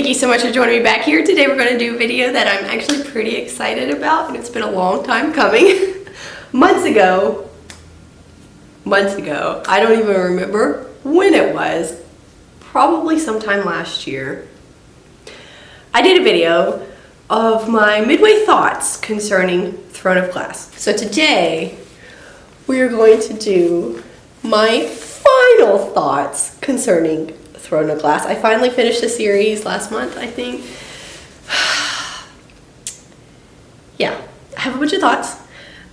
Thank you so much for joining me back here. Today we're going to do a video that I'm actually pretty excited about, and it's been a long time coming. months ago, I don't even remember when it was, probably sometime last year, I did a video of my midway thoughts concerning Throne of Glass. So today we are going to do my final thoughts concerning Throne of Glass. I finally finished the series last month, I think. Yeah, I have a bunch of thoughts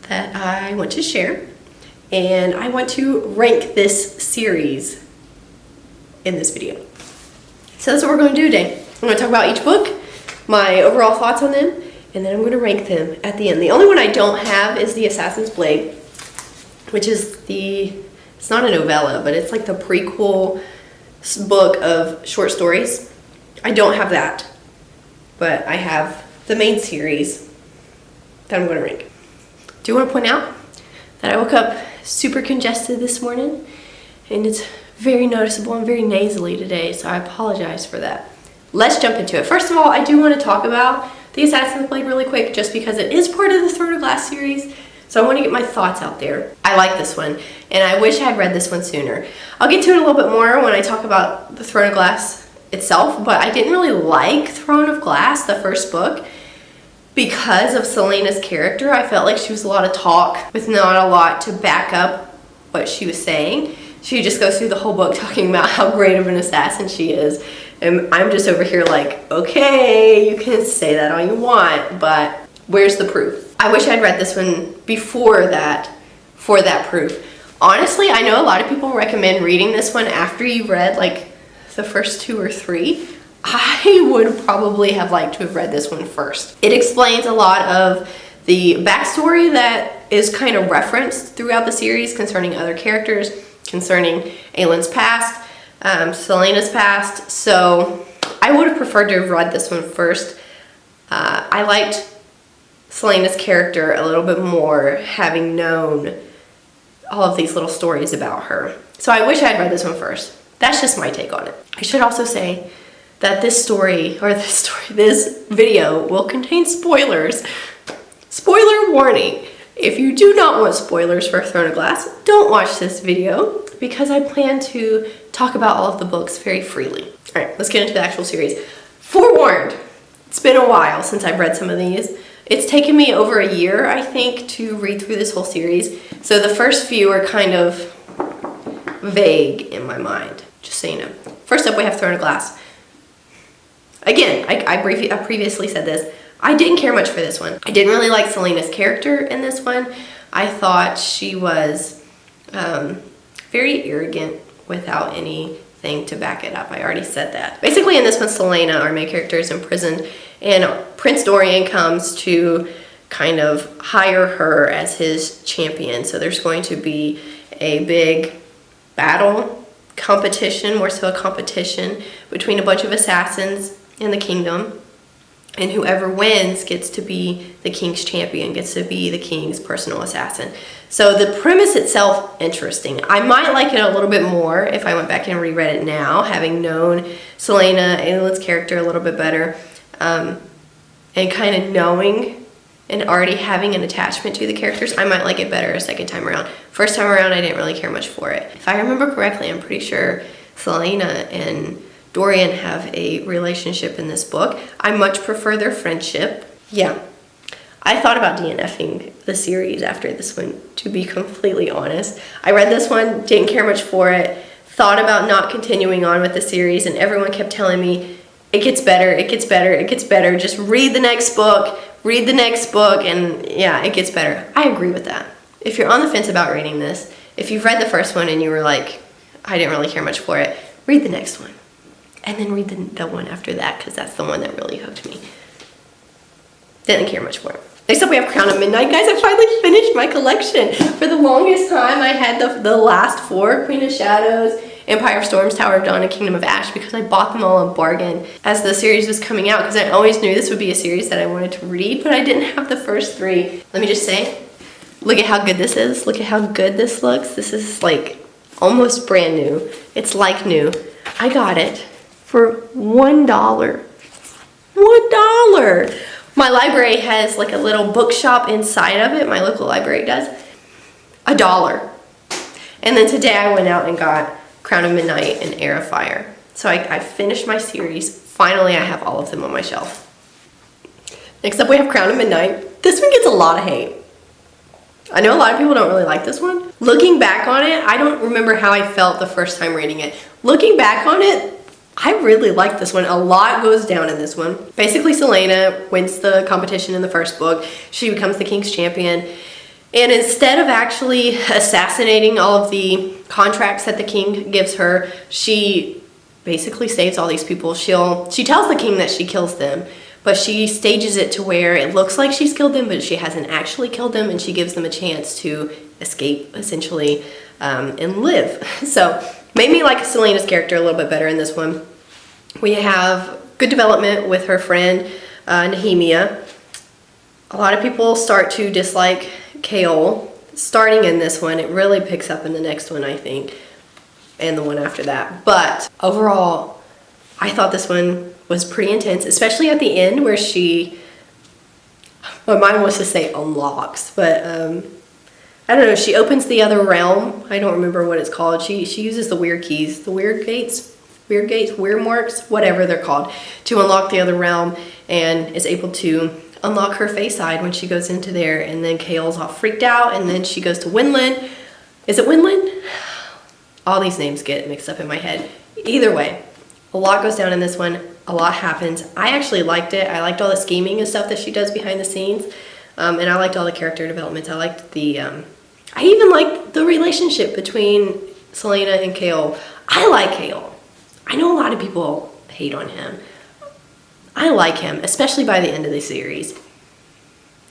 that I want to share, and I want to rank this series in this video. So that's what we're going to do today. I'm going to talk about each book, my overall thoughts on them, and then I'm going to rank them at the end. The only one I don't have is The Assassin's Blade, which is it's not a novella, but it's like the prequel book of short stories. I don't have that, but I have the main series that I'm going to rank. Do want to point out that I woke up super congested this morning, and it's very noticeable and very nasally today, so I apologize for that. Let's jump into it. First of all, I do want to talk about The Assassin's Blade really quick, just because it is part of the Throne of Glass series. So I want to get my thoughts out there. I like this one, and I wish I had read this one sooner. I'll get to it a little bit more when I talk about the Throne of Glass itself, but I didn't really like Throne of Glass, the first book, because of Celaena's character. I felt like she was a lot of talk with not a lot to back up what she was saying. She just goes through the whole book talking about how great of an assassin she is, and I'm just over here like, okay, you can say that all you want, but where's the proof? I wish I'd read this one before that, for that proof. Honestly, I know a lot of people recommend reading this one after you've read like the first 2 or 3. I would probably have liked to have read this one first. It explains a lot of the backstory that is kind of referenced throughout the series concerning other characters, concerning Aelin's past, Celaena's past, so I would have preferred to have read this one first. I liked Celaena's character a little bit more, having known all of these little stories about her. So I wish I had read this one first. That's just my take on it. I should also say that this video will contain spoilers. Spoiler warning. If you do not want spoilers for Throne of Glass, don't watch this video, because I plan to talk about all of the books very freely. All right, let's get into the actual series. Forewarned, it's been a while since I've read some of these. It's taken me over a year, I think, to read through this whole series. So the first few are kind of vague in my mind, just so you know. First up, we have Throne of Glass. Again, I previously said this. I didn't care much for this one. I didn't really like Celaena's character in this one. I thought she was very arrogant without anything to back it up. I already said that. Basically, in this one, Celaena, our main character, is imprisoned, and Prince Dorian comes to kind of hire her as his champion. So there's going to be a big battle, competition, more so a competition, between a bunch of assassins in the kingdom. And whoever wins gets to be the king's champion, gets to be the king's personal assassin. So the premise itself, interesting. I might like it a little bit more if I went back and reread it now, having known Celaena, Aelin's character a little bit better, and kind of knowing and already having an attachment to the characters. I might like it better a second time around. First time around, I didn't really care much for it. If I remember correctly, I'm pretty sure Celaena and Dorian have a relationship in this book. I much prefer their friendship. Yeah, I thought about DNFing the series after this one, to be completely honest. I read this one, didn't care much for it, thought about not continuing on with the series, and everyone kept telling me, it gets better, it gets better, it gets better. Just read the next book, and yeah, it gets better. I agree with that. If you're on the fence about reading this, if you've read the first one and you were like, I didn't really care much for it, read the next one. And then read the one after that, because that's the one that really hooked me. Didn't care much for it. Next up, we have Crown of Midnight. Guys, I finally finished my collection. For the longest time, I had the last 4, Queen of Shadows, Empire of Storms, Tower of Dawn, and Kingdom of Ash, because I bought them all in bargain as the series was coming out, because I always knew this would be a series that I wanted to read, but I didn't have the first 3. Let me just say, look at how good this is. Look at how good this looks. This is like almost brand new. It's like new. I got it for $1 $1. My library has like a little bookshop inside of it. My local library does. $1. And then today I went out and got Crown of Midnight and Heir of Fire. So I finished my series. Finally, I have all of them on my shelf. Next up we have Crown of Midnight. This one gets a lot of hate. I know a lot of people don't really like this one. Looking back on it, I don't remember how I felt the first time reading it. Looking back on it, I really like this one. A lot goes down in this one. Basically, Selena wins the competition in the first book. She becomes the king's champion. And instead of actually assassinating all of the contracts that the king gives her, she basically saves all these people. She tells the king that she kills them, but she stages it to where it looks like she's killed them, but she hasn't actually killed them, and she gives them a chance to escape, essentially, and live. So, made me like Selena's character a little bit better in this one. We have good development with her friend, Nehemia. A lot of people start to dislike Kaol. Starting in this one, it really picks up in the next one, I think, and the one after that. But overall, I thought this one was pretty intense, especially at the end where my mind wants to say unlocks, but I don't know, she opens the other realm. I don't remember what it's called. She uses the weird keys, the weird gates, weird marks, whatever they're called, to unlock the other realm, and is able to unlock her face side when she goes into there. And then Kaol's all freaked out, and then she goes to Winland. Is it Winland? All these names get mixed up in my head. Either way, a lot goes down in this one. A lot happens. I actually liked it. I liked all the scheming and stuff that she does behind the scenes. And I liked all the character developments. I liked I even liked the relationship between Selena and Kaol. I like Kaol. I know a lot of people hate on him. I like him, especially by the end of the series.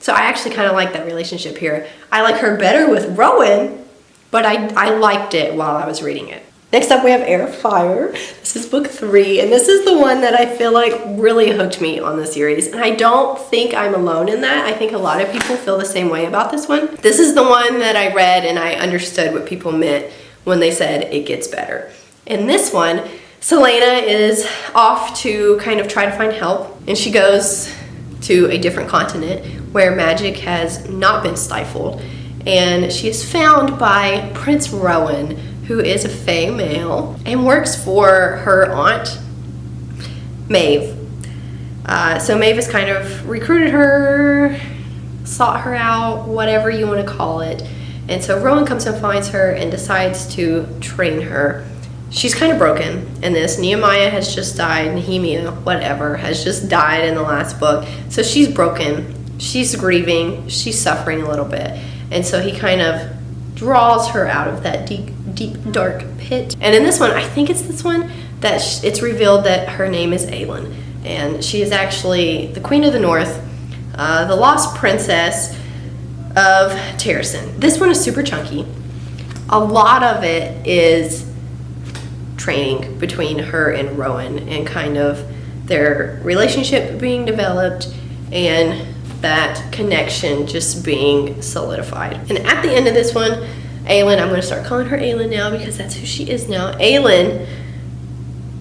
So I actually kind of like that relationship here. I like her better with Rowan, but I liked it while I was reading it. Next up we have Heir of Fire. This is book 3, and this is the one that I feel like really hooked me on the series. And I don't think I'm alone in that. I think a lot of people feel the same way about this one. This is the one that I read and I understood what people meant when they said it gets better. In this one, Selena is off to kind of try to find help, and she goes to a different continent where magic has not been stifled. And she is found by Prince Rowan, who is a fae male and works for her aunt, Maeve. So Maeve has kind of recruited her, sought her out, whatever you want to call it. And so Rowan comes and finds her and decides to train her. She's kind of broken in this. Nehemiah has just died. Nehemia, whatever, has just died in the last book. So she's broken. She's grieving. She's suffering a little bit. And so he kind of draws her out of that deep, dark pit. And in this one, I think it's this one, that it's revealed that her name is Aelin. And she is actually the Queen of the North, the lost princess of Terrasen. This one is super chunky. A lot of it is training between her and Rowan and kind of their relationship being developed and that connection just being solidified. And at the end of this one, Aelin, I'm going to start calling her Aelin now because that's who she is now. Aelin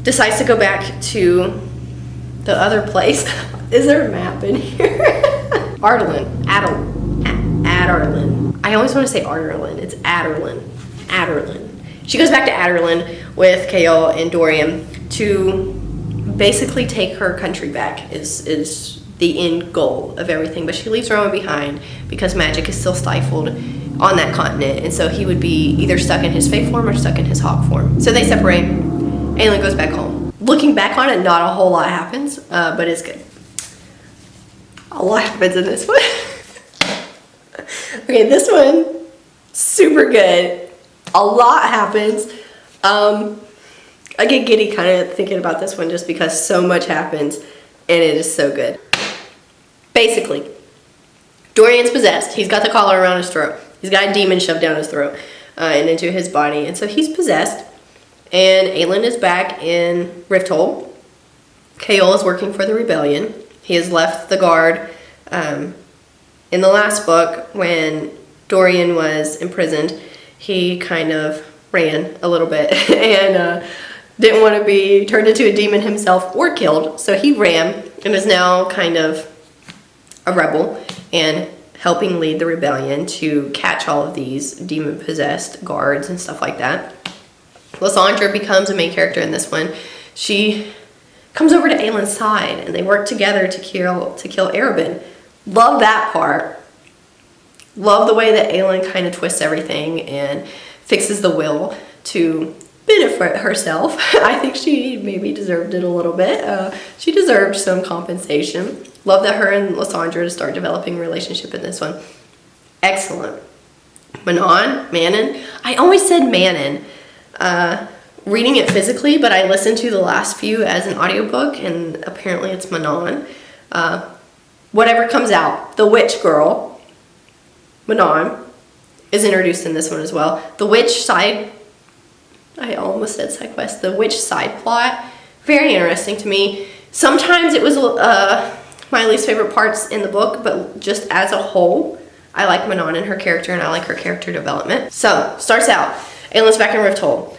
decides to go back to the other place. Is there a map in here? Adarlan. I always want to say Adarlan. It's Adarlan. She goes back to Adarlan with Kaol and Dorian to basically take her country back is the end goal of everything. But she leaves Rowan behind because magic is still stifled on that continent, and so he would be either stuck in his fae form or stuck in his hawk form. So they separate. Aelin goes back home. Looking back on it, not a whole lot happens, but it's good. A lot happens in this one. Okay, this one, super good. A lot happens. I get giddy kind of thinking about this one just because so much happens and it is so good. Basically, Dorian's possessed. He's got the collar around his throat. He's got a demon shoved down his throat and into his body. And so he's possessed. And Aelin is back in Rifthole. Kaol is working for the rebellion. He has left the guard. In the last book, when Dorian was imprisoned, he kind of ran a little bit and didn't want to be turned into a demon himself or killed, so he ran and is now kind of a rebel and helping lead the rebellion to catch all of these demon-possessed guards and stuff like that. Lysandra becomes a main character in this one. She comes over to Aylin's side and they work together to kill Arobin. Love that part. Love the way that Aylin kind of twists everything and fixes the will to benefit herself. I think she maybe deserved it a little bit. She deserved some compensation. Love that her and Lysandra start developing a relationship in this one. Excellent. Manon. I always said Manon. Reading it physically, but I listened to the last few as an audiobook, and apparently it's Manon. Whatever comes out, the witch girl, Manon, is introduced in this one as well. The witch side, I almost said side quest, the witch side plot, very interesting to me. Sometimes it was my least favorite parts in the book, but just as a whole, I like Manon and her character, and I like her character development. So, starts out, Aylin's back in Rifthole.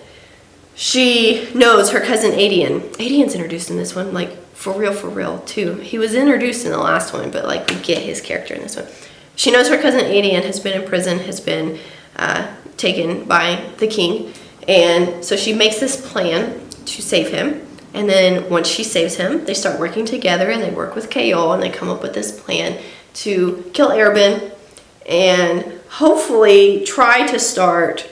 She knows her cousin Adian. Adian's introduced in this one, like, for real, too. He was introduced in the last one, but, like, we get his character in this one. She knows her cousin Adian has been in prison, has been taken by the king, and so she makes this plan to save him. And then once she saves him, they start working together, and they work with Kaol, and they come up with this plan to kill Arobin and hopefully try to start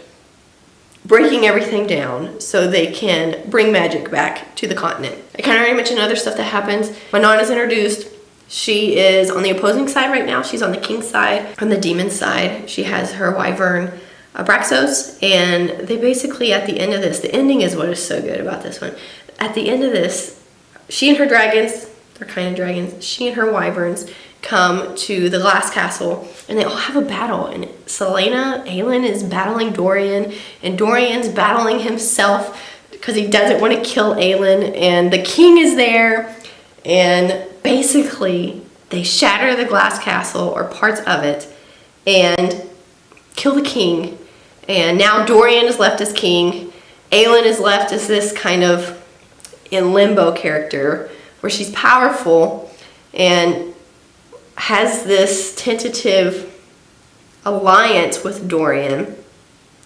breaking everything down so they can bring magic back to the continent. I kind of already mentioned other stuff that happens. Manon is introduced. She is on the opposing side right now. She's on the king's side. On the demon's side, she has her wyvern, Abraxos, and they basically, at the end of this, the ending is what is so good about this one. At the end of this, she and her dragons, they're kind of dragons, she and her wyverns come to the glass castle, and they all have a battle, and Aylin is battling Dorian, and Dorian's battling himself because he doesn't want to kill Aylin, and the king is there, and basically they shatter the glass castle or parts of it and kill the king, and now Dorian is left as king. Aylin is left as this kind of in limbo character where she's powerful and has this tentative alliance with Dorian,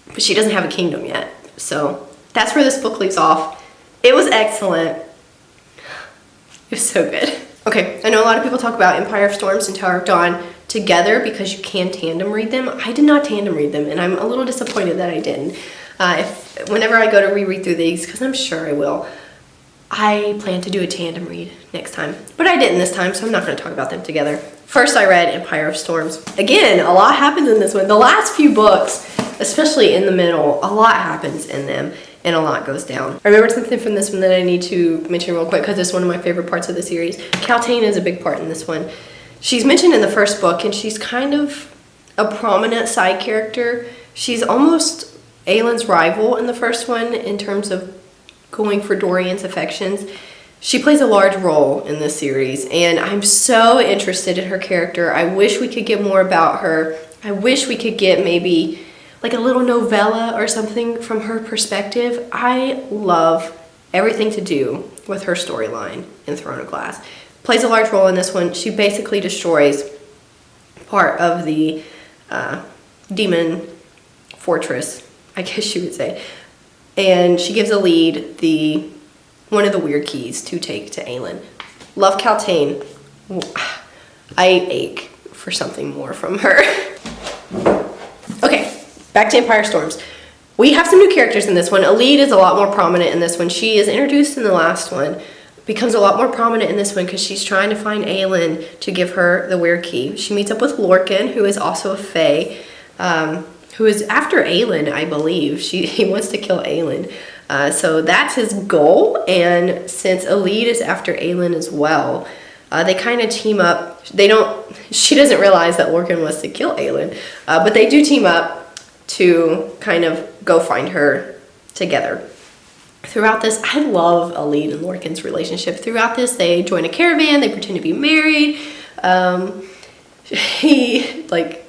but she doesn't have a kingdom yet. So that's where this book leaves off. It was excellent. It was so good. Okay, I know a lot of people talk about Empire of Storms and Tower of Dawn together because you can tandem read them. I did not tandem read them, and I'm a little disappointed that I didn't. Whenever I go to reread through these, because I'm sure I will, I plan to do a tandem read next time. But I didn't this time, so I'm not going to talk about them together. First, I read Empire of Storms. Again, a lot happens in this one. The last few books, especially in the middle, a lot happens in them, and a lot goes down. I remembered something from this one that I need to mention real quick because it's one of my favorite parts of the series. Kaltain is a big part in this one. She's mentioned in the first book, and she's kind of a prominent side character. She's almost Aylin's rival in the first one in terms of going for Dorian's affections. She plays a large role in this series, and I'm so interested in her character. I wish we could get more about her. I wish we could get maybe like a little novella or something from her perspective. I love everything to do with her storyline in Throne of Glass. Plays a large role in this one. She basically destroys part of the demon fortress, I guess you would say. And she gives a lead one of the weird keys to take to Aylin. Love Kaltain. I ache for something more from her. Okay, back to Empire Storms. We have some new characters in this one. Elide is a lot more prominent in this one. She is introduced in the last one, becomes a lot more prominent in this one because she's trying to find Aylin to give her the weird key. She meets up with Lorcan, who is also a fae, who is after Aylin, I believe. He wants to kill Aylin. So that's his goal, and since Elide is after Aylin as well, they kind of team up. She doesn't realize that Lorcan wants to kill Aylin, but they do team up to kind of go find her together. Throughout this, I love Elide and Lorcan's relationship. Throughout this, they join a caravan, they pretend to be married. He, like,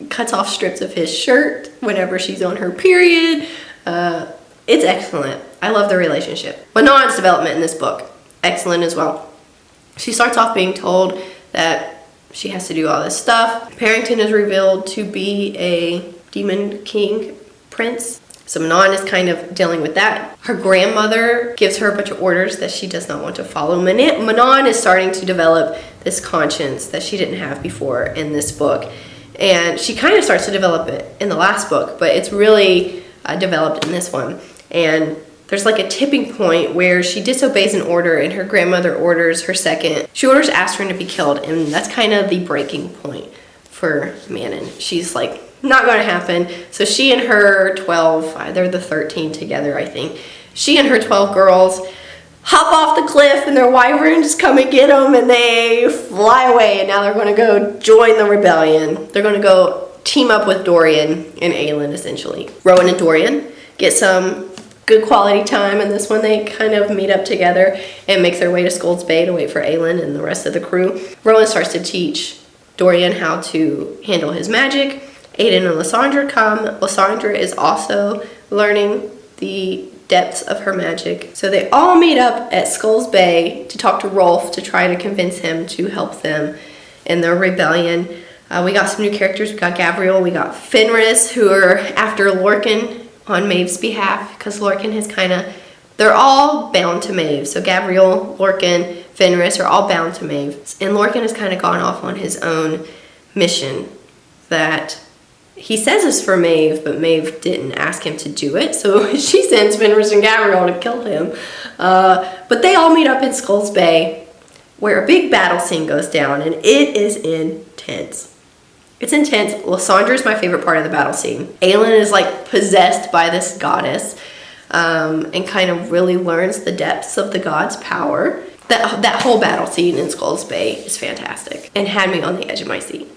cuts off strips of his shirt whenever she's on her period. It's excellent. I love their relationship. Manon's development in this book, excellent as well. She starts off being told that she has to do all this stuff. Parrington is revealed to be a demon king prince. So Manon is kind of dealing with that. Her grandmother gives her a bunch of orders that she does not want to follow. Manon is starting to develop this conscience that she didn't have before in this book. And she kind of starts to develop it in the last book, but it's really developed in this one. And there's like a tipping point where she disobeys an order and her grandmother orders her second. She orders Astrid to be killed, and that's kind of the breaking point for Manon. She's like, not going to happen. So she and her 12, they're the 13 together, I think. She and her 12 girls hop off the cliff and their wyverns come and get them, and they fly away, and now they're going to go join the rebellion. They're going to go team up with Dorian and Aelin, essentially. Rowan and Dorian get some good quality time in this one. They kind of meet up together and make their way to Scold's Bay to wait for Aelin and the rest of the crew. Rowan starts to teach Dorian how to handle his magic. Aiden and Lysandra come. Lysandra is also learning the depths of her magic. So they all meet up at Scold's Bay to talk to Rolf to try to convince him to help them in their rebellion. We got some new characters. We got Gabriel, we got Fenris, who are after Lorcan on Maeve's behalf, because Lorcan has they're all bound to Maeve. So Gabriel, Lorcan, Fenris are all bound to Maeve. And Lorcan has kind of gone off on his own mission that he says is for Maeve, but Maeve didn't ask him to do it, so she sends Fenris and Gabriel to kill him. But they all meet up in Scold's Bay, where a big battle scene goes down, and it is intense. It's intense. Lysandra is my favorite part of the battle scene. Aelin is like possessed by this goddess, and kind of really learns the depths of the god's power. That whole battle scene in Scold's Bay is fantastic, and had me on the edge of my seat.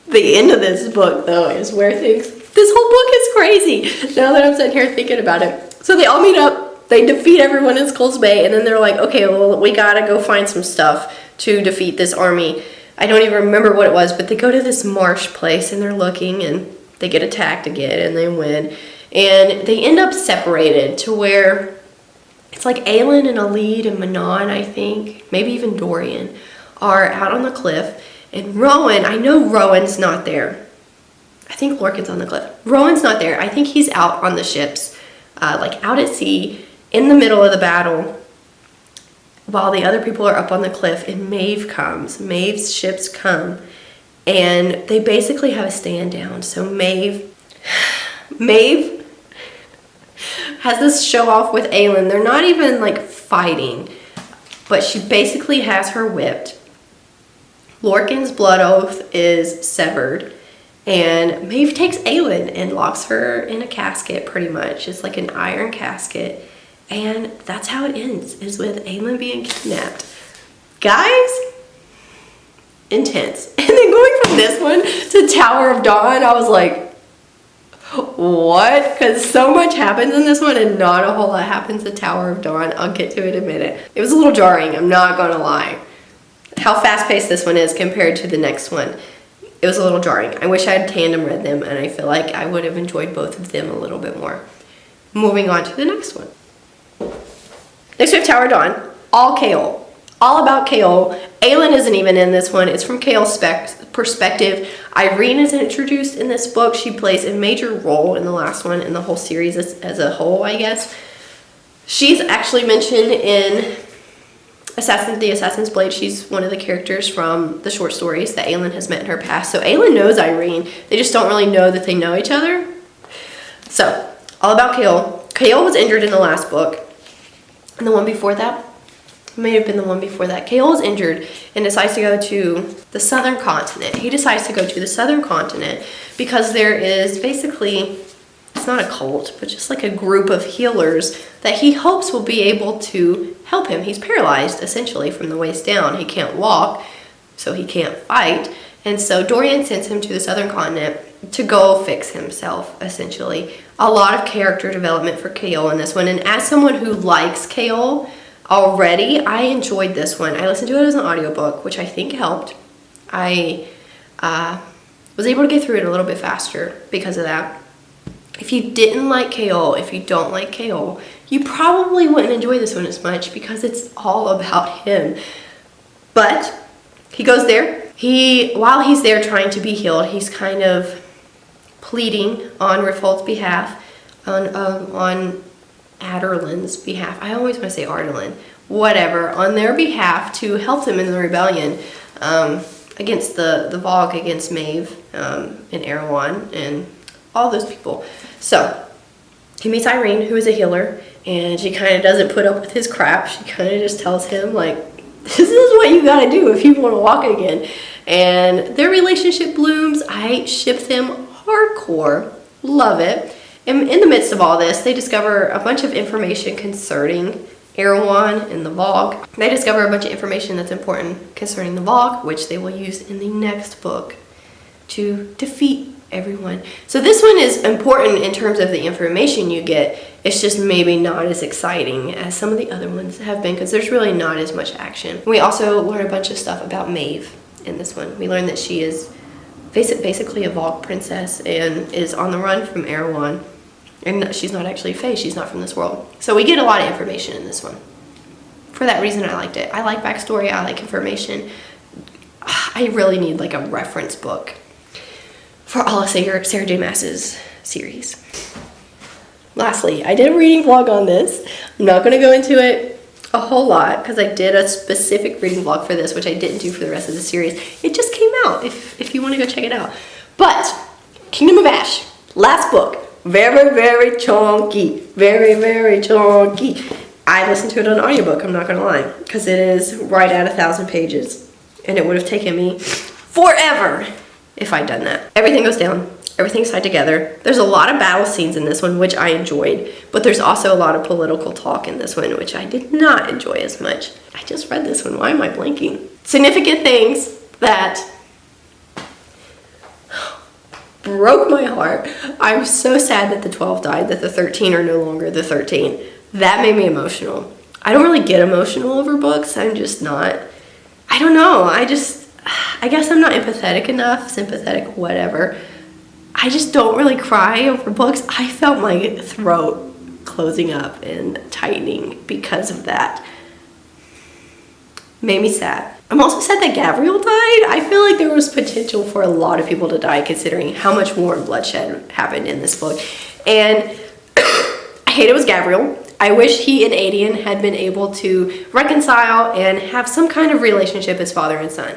The end of this book, though, is where this whole book is crazy, now that I'm sitting here thinking about it. So they all meet up, they defeat everyone in Scold's Bay, and then they're like, okay, well, we gotta go find some stuff to defeat this army. I don't even remember what it was, but they go to this marsh place, and they're looking, and they get attacked again, and they win. And they end up separated to where it's like Aelin and Alid and Manon, I think, maybe even Dorian, are out on the cliff. And Rowan, I know Rowan's not there. I think Lorcan's on the cliff. Rowan's not there. I think he's out on the ships, like out at sea, in the middle of the battle, while the other people are up on the cliff, and Maeve comes. Maeve's ships come, and they basically have a stand down. So Maeve has this show off with Aelin. They're not even like fighting, but she basically has her whipped. Lorcan's blood oath is severed, and Maeve takes Aelin and locks her in a casket, pretty much. It's like an iron casket, and that's how it ends, is with Aelin being kidnapped. Guys, intense. And then going from this one to Tower of Dawn, I was like, what? Because so much happens in this one, and not a whole lot happens at Tower of Dawn. I'll get to it in a minute. It was a little jarring, I'm not gonna lie. How fast-paced this one is compared to the next one. It was a little jarring. I wish I had tandem read them, and I feel like I would have enjoyed both of them a little bit more. Moving on to the next one. Next we have Tower of Dawn. All Chaol. All about Chaol. Aelin isn't even in this one. It's from Chaol's perspective. Irene is introduced in this book. She plays a major role in the last one, in the whole series as a whole, I guess. She's actually mentioned in the Assassin's Blade. She's one of the characters from the short stories that Aelin has met in her past. So Aelin knows Irene. They just don't really know that they know each other. So, all about Chaol. Chaol was injured in the last book. And the one before that? May have been the one before that. Chaol is injured and decides to go to the southern continent. He decides to go to the southern continent because there is basically, it's not a cult, but just like a group of healers that he hopes will be able to help him. He's paralyzed, essentially, from the waist down. He can't walk, so he can't fight. And so Dorian sends him to the southern continent to go fix himself, essentially. A lot of character development for Chaol in this one. And as someone who likes Chaol already, I enjoyed this one. I listened to it as an audiobook, which I think helped. I was able to get through it a little bit faster because of that. If you didn't like Chaol, if you don't like Chaol, you probably wouldn't enjoy this one as much because it's all about him. But he goes there. While he's there trying to be healed, he's kind of pleading on Rifthole behalf, on Adderlin's behalf. I always want to say Arderlin. Whatever, on their behalf to help them in the rebellion against the Vogue, against Maeve and Erewhon and all those people. So he meets Irene, who is a healer, and she kind of doesn't put up with his crap. She kind of just tells him, like, this is what you gotta do if you want to walk again. And their relationship blooms. I ship them hardcore. Love it. And in the midst of all this, they discover a bunch of information concerning Erewhon and the Vogue. They discover a bunch of information that's important concerning the Vogue, which they will use in the next book to defeat everyone. So this one is important in terms of the information you get. It's just maybe not as exciting as some of the other ones have been because there's really not as much action. We also learn a bunch of stuff about Maeve in this one. We learn that she is basically a Vogue princess and is on the run from Erewhon. And she's not actually Fae, she's not from this world. So we get a lot of information in this one. For that reason, I liked it. I like backstory, I like information. I really need like a reference book for all of Sarah J. Maas's series. Lastly, I did a reading vlog on this. I'm not going to go into it a whole lot because I did a specific reading vlog for this, which I didn't do for the rest of the series. It just came out if you want to go check it out. But Kingdom of Ash, last book. Very, very chunky. Very, very chunky. I listened to it on audiobook, I'm not going to lie, because it is right at 1,000 pages. And it would have taken me forever if I'd done that. Everything goes down. Everything's tied together. There's a lot of battle scenes in this one, which I enjoyed. But there's also a lot of political talk in this one, which I did not enjoy as much. I just read this one. Why am I blanking? Significant things that broke my heart. I'm so sad that the 12 died, that the 13 are no longer the 13. That made me emotional. I don't really get emotional over books. I'm just not. I don't know. I guess I'm not empathetic enough, sympathetic, whatever. I just don't really cry over books. I felt my throat closing up and tightening because of that. Made me sad. I'm also sad that Gabriel died. I feel like there was potential for a lot of people to die considering how much war and bloodshed happened in this book. And I hate it was Gabriel. I wish he and Adian had been able to reconcile and have some kind of relationship as father and son.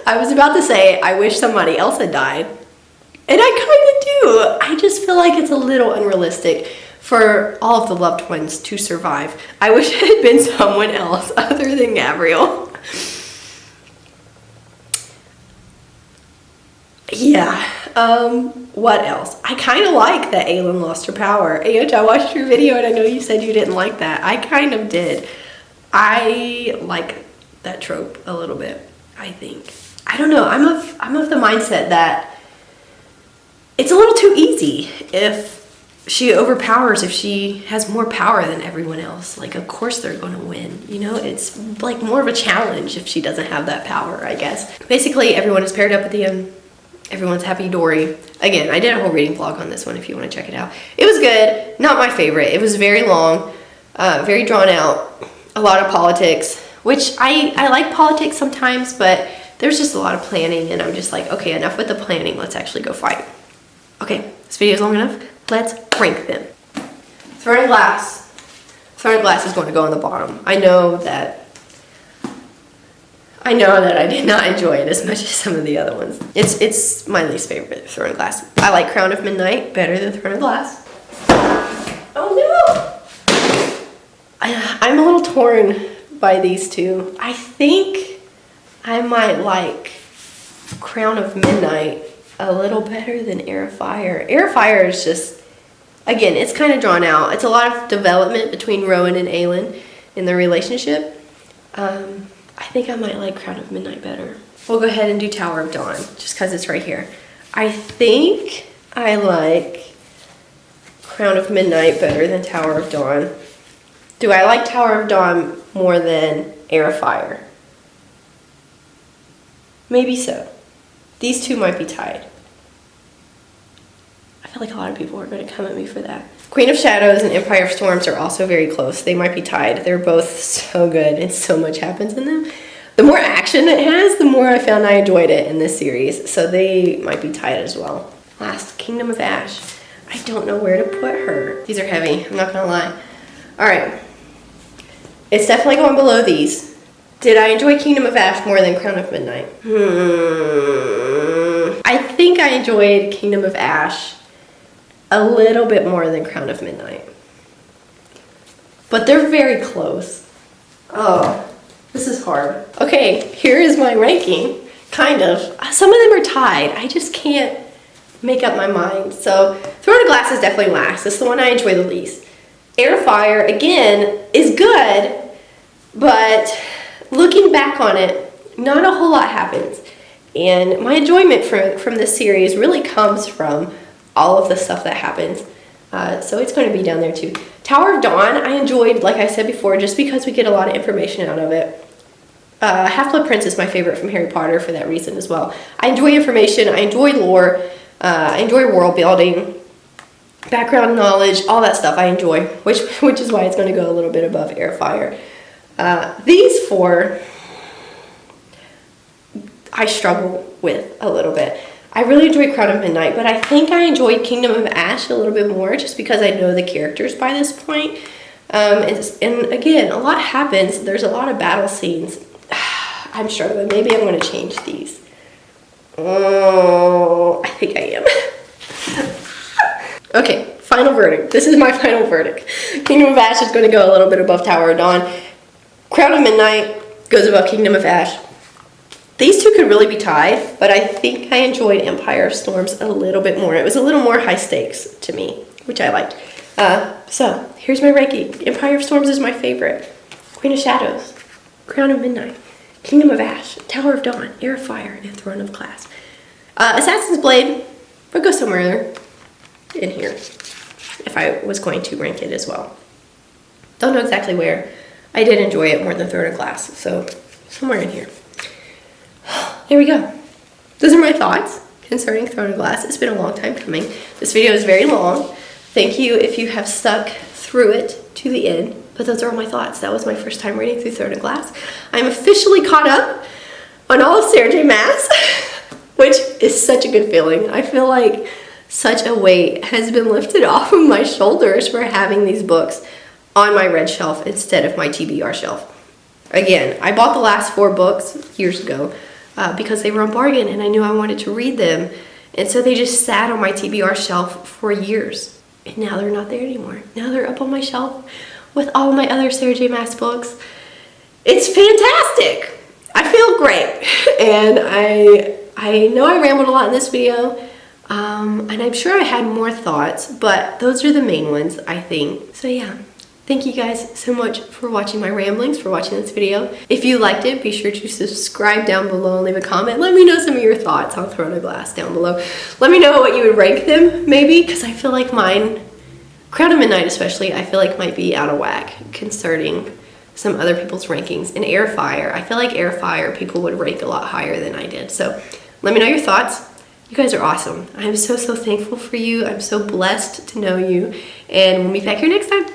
I was about to say, I wish somebody else had died. And I kind of do. I just feel like it's a little unrealistic for all of the loved ones to survive. I wish it had been someone else other than Gabriel. Yeah, what else? I kind of like that Aelin lost her power. Ayoj, I watched your video and I know you said you didn't like that. I kind of did. I like that trope a little bit, I think. I don't know, I'm of the mindset that it's a little too easy if she overpowers, if she has more power than everyone else. Like, of course they're going to win. You know, it's like more of a challenge if she doesn't have that power, I guess. Basically, everyone is paired up at the end. Everyone's happy dory. Again, I did a whole reading vlog on this one if you want to check it out. It was good. Not my favorite. It was very long, very drawn out, a lot of politics, which I like politics sometimes, but there's just a lot of planning, and I'm just like, okay, enough with the planning. Let's actually go fight. Okay, this video is long enough. Let's rank them. Throne of Glass. Throne of Glass is going to go on the bottom. I know that I did not enjoy it as much as some of the other ones. It's my least favorite, Throne of Glass. I like Crown of Midnight better than Throne of Glass. Oh no! I'm a little torn by these two. I think I might like Crown of Midnight a little better than Heir of Fire. Heir of Fire is just, again, it's kind of drawn out. It's a lot of development between Rowan and Aelin in their relationship. I think I might like Crown of Midnight better. We'll go ahead and do Tower of Dawn, just because it's right here. I think I like Crown of Midnight better than Tower of Dawn. Do I like Tower of Dawn more than Heir of Fire? Maybe so. These two might be tied. I feel like a lot of people are going to come at me for that. Queen of Shadows and Empire of Storms are also very close. They might be tied. They're both so good and so much happens in them. The more action it has, the more I found I enjoyed it in this series. So they might be tied as well. Last, Kingdom of Ash. I don't know where to put her. These are heavy, I'm not gonna lie. All right, it's definitely going below these. Did I enjoy Kingdom of Ash more than Crown of Midnight? I think I enjoyed Kingdom of Ash a little bit more than Crown of Midnight. But they're very close. Oh, this is hard. Okay, here is my ranking, kind of. Some of them are tied. I just can't make up my mind. So Throne of Glass is definitely last. It's the one I enjoy the least. Air of Fire, again, is good, but looking back on it, not a whole lot happens. And my enjoyment from this series really comes from all of the stuff that happens. So it's going to be down there too. Tower of Dawn, I enjoyed, like I said before, just because we get a lot of information out of it. Half-Blood Prince is my favorite from Harry Potter for that reason as well. I enjoy information, I enjoy lore, I enjoy world building, background knowledge, all that stuff I enjoy, which is why it's going to go a little bit above Air Fire. These four, I struggle with a little bit. I really enjoyed Crown of Midnight, but I think I enjoyed Kingdom of Ash a little bit more just because I know the characters by this point. And again, a lot happens. There's a lot of battle scenes. I'm struggling. Maybe I'm going to change these. Oh, I think I am. Okay, final verdict. This is my final verdict. Kingdom of Ash is going to go a little bit above Tower of Dawn. Crown of Midnight goes above Kingdom of Ash. These two could really be tied, but I think I enjoyed Empire of Storms a little bit more. It was a little more high stakes to me, which I liked. So here's my ranking. Empire of Storms is my favorite. Queen of Shadows, Crown of Midnight, Kingdom of Ash, Tower of Dawn, Air of Fire, and Throne of Glass. Assassin's Blade would go somewhere in here if I was going to rank it as well. Don't know exactly where. I did enjoy it more than Throne of Glass, so somewhere in here. There we go. Those are my thoughts concerning Throne of Glass. It's been a long time coming. This video is very long. Thank you if you have stuck through it to the end. But those are all my thoughts. That was my first time reading through Throne of Glass. I'm officially caught up on all of Sarah J. Maas, which is such a good feeling. I feel like such a weight has been lifted off of my shoulders for having these books on my red shelf instead of my TBR shelf. Again, I bought the last 4 books years ago because they were on bargain and I knew I wanted to read them. And so they just sat on my TBR shelf for years. And now they're not there anymore. Now they're up on my shelf with all my other Sarah J. Maas books. It's fantastic. I feel great. And I know I rambled a lot in this video. And I'm sure I had more thoughts, but those are the main ones, I think. So yeah. Thank you guys so much for watching my ramblings, for watching this video. If you liked it, be sure to subscribe down below and leave a comment. Let me know some of your thoughts on Throne of Glass down below. Let me know what you would rank them, maybe, because I feel like mine, Crown of Midnight especially, I feel like might be out of whack concerning some other people's rankings. And Air Fire, I feel like Air Fire people would rank a lot higher than I did. So let me know your thoughts. You guys are awesome. I'm so thankful for you. I'm so blessed to know you. And we'll meet back here next time.